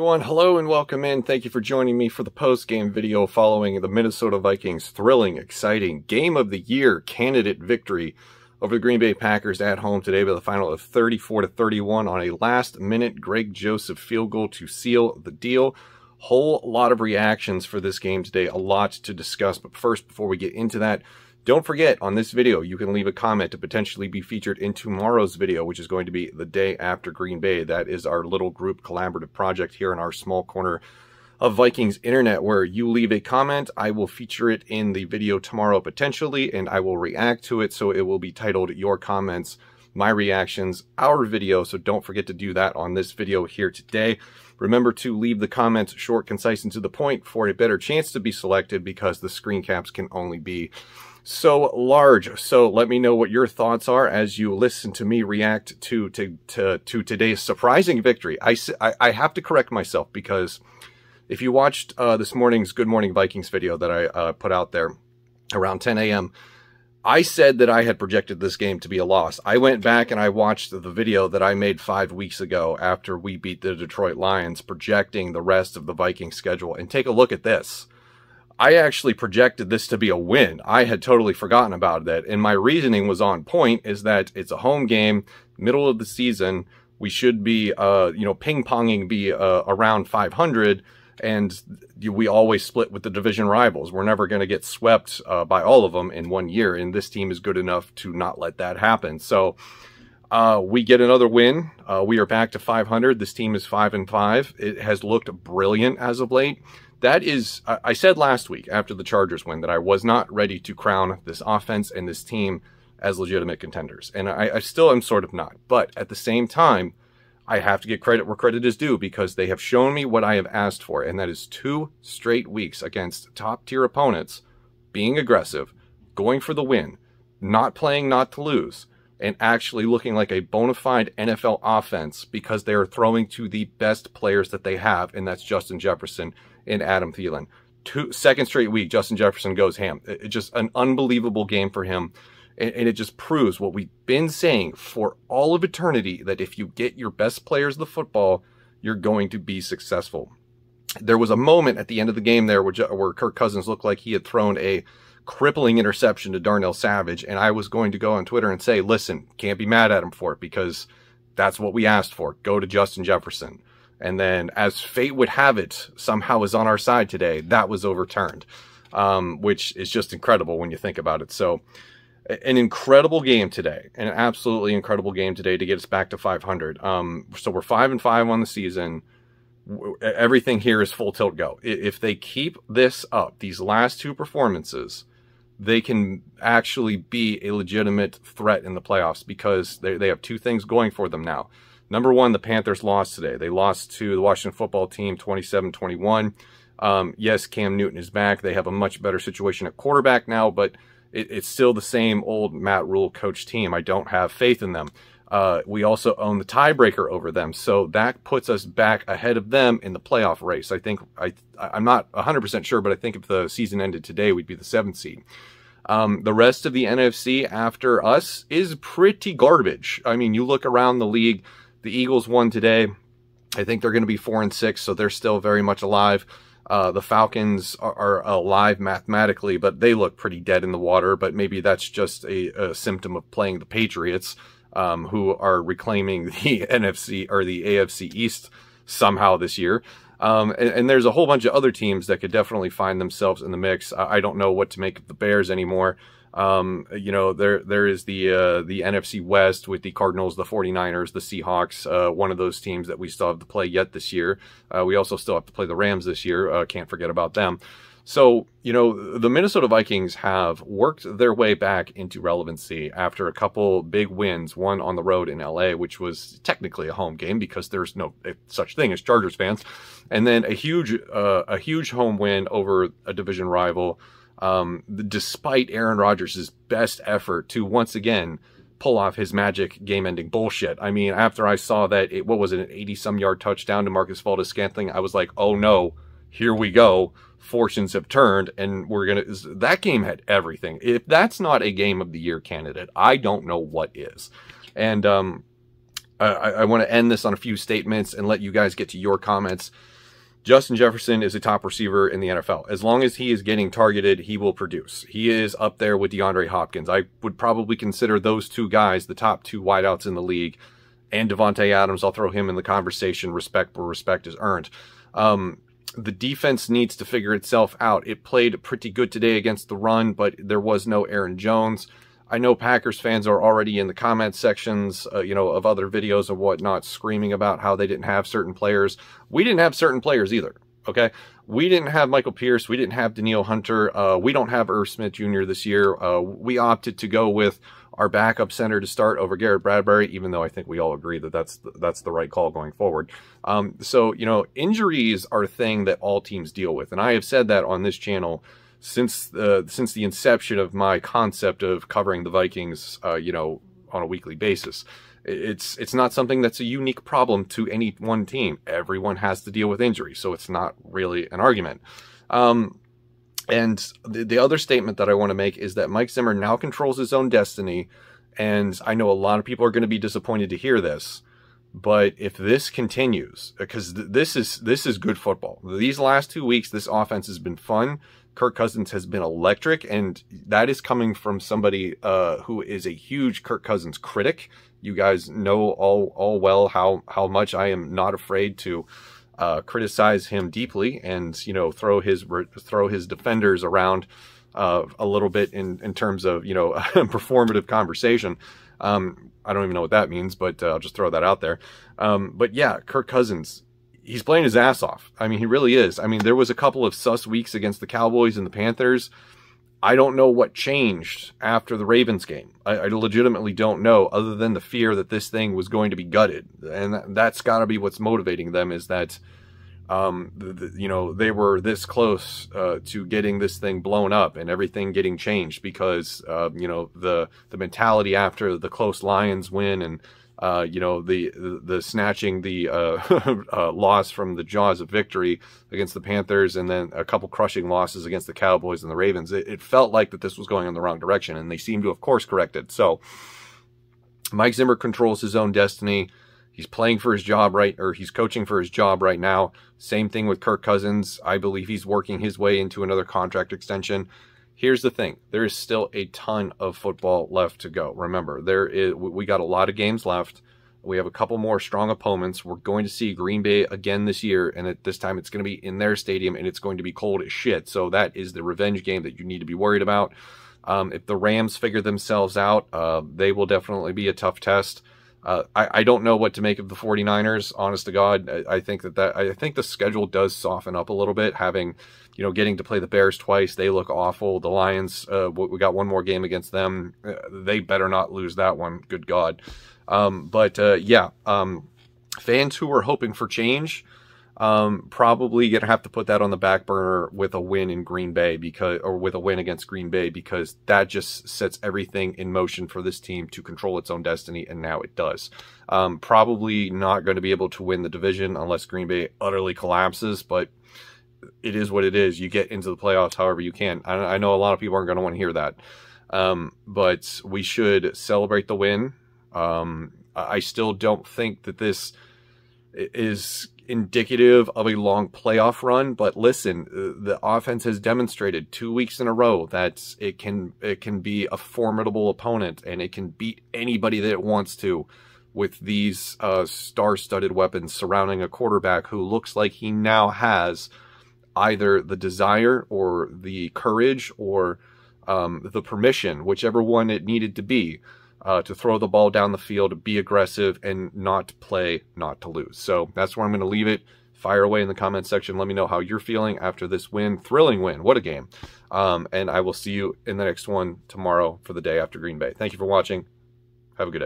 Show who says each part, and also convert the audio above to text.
Speaker 1: everyone, hello and welcome in. Thank you for joining me for the post-game video following the Minnesota Vikings' thrilling, exciting Game of the Year candidate victory over the Green Bay Packers at home today by the final of 34-31 on a last-minute Greg Joseph field goal to seal the deal. Whole lot of reactions for this game today, a lot to discuss. But first, before we get into that, don't forget, on this video, you can leave a comment to potentially be featured in tomorrow's video, which is going to be the day after Green Bay. That is our little group collaborative project here in our small corner of Vikings internet, where you leave a comment. I will feature it in the video tomorrow potentially, and I will react to it. So it will be titled Your Comments, My Reactions, Our Video. So don't forget to do that on this video here today. Remember to leave the comments short, concise, and to the point for a better chance to be selected, because the screen caps can only be so large. So let me know what your thoughts are as you listen to me react to today's surprising victory. I have to correct myself, because if you watched this morning's Good Morning Vikings video that I put out there around 10 a.m., I said that I had projected this game to be a loss. I went back and I watched the video that I made 5 weeks ago after we beat the Detroit Lions, projecting the rest of the Vikings schedule, and take a look at this. I actually projected this to be a win. I had totally forgotten about that, and my reasoning was on point, is that it's a home game, middle of the season. We should be, ping-ponging be around 500, and we always split with the division rivals. We're never going to get swept by all of them in 1 year, and this team is good enough to not let that happen. So we get another win. We are back to 500. This team is 5-5. It has looked brilliant as of late. That is, I said last week after the Chargers win that I was not ready to crown this offense and this team as legitimate contenders. And I still am sort of not. But at the same time, I have to get credit where credit is due, because they have shown me what I have asked for. And that is 2 straight weeks against top-tier opponents, being aggressive, going for the win, not playing not to lose, and actually looking like a bona fide NFL offense, because they are throwing to the best players that they have, and that's Justin Jefferson and Adam Thielen. Second straight week, Justin Jefferson goes ham. It's just an unbelievable game for him. And it just proves what we've been saying for all of eternity, that if you get your best players of the football, you're going to be successful. There was a moment at the end of the game there where Kirk Cousins looked like he had thrown a crippling interception to Darnell Savage. And I was going to go on Twitter and say, listen, can't be mad at him for it, because that's what we asked for. Go to Justin Jefferson. And then, as fate would have it, somehow is on our side today. That was overturned, which is just incredible when you think about it. So, an incredible game today, an absolutely incredible game today to get us back to 500. So we're 5-5 on the season. Everything here is full tilt go. If they keep this up, these last 2 performances, they can actually be a legitimate threat in the playoffs, because they have 2 things going for them now. Number one, the Panthers lost today. They lost to the Washington football team 27-21. Yes, Cam Newton is back. They have a much better situation at quarterback now, but it's still the same old Matt Rule coach team. I don't have faith in them. We also own the tiebreaker over them, so that puts us back ahead of them in the playoff race. I think I'm not 100% sure, but I think if the season ended today, we'd be the 7th seed. The rest of the NFC after us is pretty garbage. I mean, you look around the league. The Eagles won today. I think they're going to be 4-6, so they're still very much alive. The Falcons are alive mathematically, but they look pretty dead in the water. But maybe that's just a symptom of playing the Patriots, who are reclaiming the NFC or the AFC East somehow this year. And there's a whole bunch of other teams that could definitely find themselves in the mix. I don't know what to make of the Bears anymore. There is the NFC West with the Cardinals, the 49ers, the Seahawks, one of those teams that we still have to play yet this year. We also still have to play the Rams this year. Can't forget about them. So, the Minnesota Vikings have worked their way back into relevancy after a couple big wins, one on the road in LA, which was technically a home game because there's no such thing as Chargers fans. And then a huge home win over a division rival. Despite Aaron Rodgers' best effort to once again pull off his magic game-ending bullshit. I mean, after I saw that, an 80-some-yard touchdown to Marcus Valdes-Scantling, I was like, oh no, here we go. Fortunes have turned, and that game had everything. If that's not a Game of the Year candidate, I don't know what is. And I want to end this on a few statements and let you guys get to your comments. Justin Jefferson is a top receiver in the NFL. As long as he is getting targeted, he will produce. He is up there with DeAndre Hopkins. I would probably consider those two guys the top 2 wideouts in the league. And Devontae Adams, I'll throw him in the conversation, respect where respect is earned. The defense needs to figure itself out. It played pretty good today against the run, but there was no Aaron Jones. I know Packers fans are already in the comment sections, of other videos and whatnot, screaming about how they didn't have certain players. We didn't have certain players either, okay? We didn't have Michael Pierce. We didn't have Danielle Hunter. We don't have Irv Smith Jr. this year. We opted to go with our backup center to start over Garrett Bradbury, even though I think we all agree that that's the right call going forward. So, injuries are a thing that all teams deal with, and I have said that on this channel since the inception of my concept of covering the Vikings, on a weekly basis. It's not something that's a unique problem to any one team. Everyone has to deal with injury, so it's not really an argument. And the other statement that I want to make is that Mike Zimmer now controls his own destiny, and I know a lot of people are going to be disappointed to hear this, but if this continues, because this is good football. These last 2 weeks, this offense has been fun. Kirk Cousins has been electric, and that is coming from somebody who is a huge Kirk Cousins critic. You guys know all well how much I am not afraid to criticize him deeply and throw his defenders around a little bit in terms of performative conversation. I don't even know what that means, but I'll just throw that out there. But yeah, Kirk Cousins, he's playing his ass off. I mean, he really is. I mean, there was a couple of sus weeks against the Cowboys and the Panthers. I don't know what changed after the Ravens game. I legitimately don't know, other than the fear that this thing was going to be gutted. And that's got to be what's motivating them, is that, they were this close to getting this thing blown up and everything getting changed because, the mentality after the close Lions win and, the snatching the loss from the jaws of victory against the Panthers, and then a couple crushing losses against the Cowboys and the Ravens. It felt like that this was going in the wrong direction, and they seem to have course corrected. So Mike Zimmer controls his own destiny. He's playing for his job he's coaching for his job right now. Same thing with Kirk Cousins. I believe he's working his way into another contract extension. Here's the thing. There is still a ton of football left to go. Remember, we got a lot of games left. We have a couple more strong opponents. We're going to see Green Bay again this year, and at this time it's going to be in their stadium, and it's going to be cold as shit. So that is the revenge game that you need to be worried about. If the Rams figure themselves out, they will definitely be a tough test. I don't know what to make of the 49ers, honest to God. I think the schedule does soften up a little bit, having, getting to play the Bears twice. They look awful. The Lions, we got one more game against them. They better not lose that one. Good God. Fans who were hoping for change, probably gonna have to put that on the back burner with a win in Green Bay with a win against Green Bay, because that just sets everything in motion for this team to control its own destiny, and now it does. Probably not going to be able to win the division unless Green Bay utterly collapses, but it is what it is. You get into the playoffs however you can. I know a lot of people aren't going to want to hear that, but we should celebrate the win. I still don't think that this is indicative of a long playoff run, but listen, the offense has demonstrated 2 weeks in a row that it can be a formidable opponent, and it can beat anybody that it wants to with these star-studded weapons surrounding a quarterback who looks like he now has either the desire or the courage or the permission, whichever one it needed to be, to throw the ball down the field, be aggressive, and not play not to lose. So that's where I'm going to leave it. Fire away in the comment section. Let me know how you're feeling after this win. Thrilling win. What a game. And I will see you in the next one tomorrow for the day after Green Bay. Thank you for watching. Have a good day.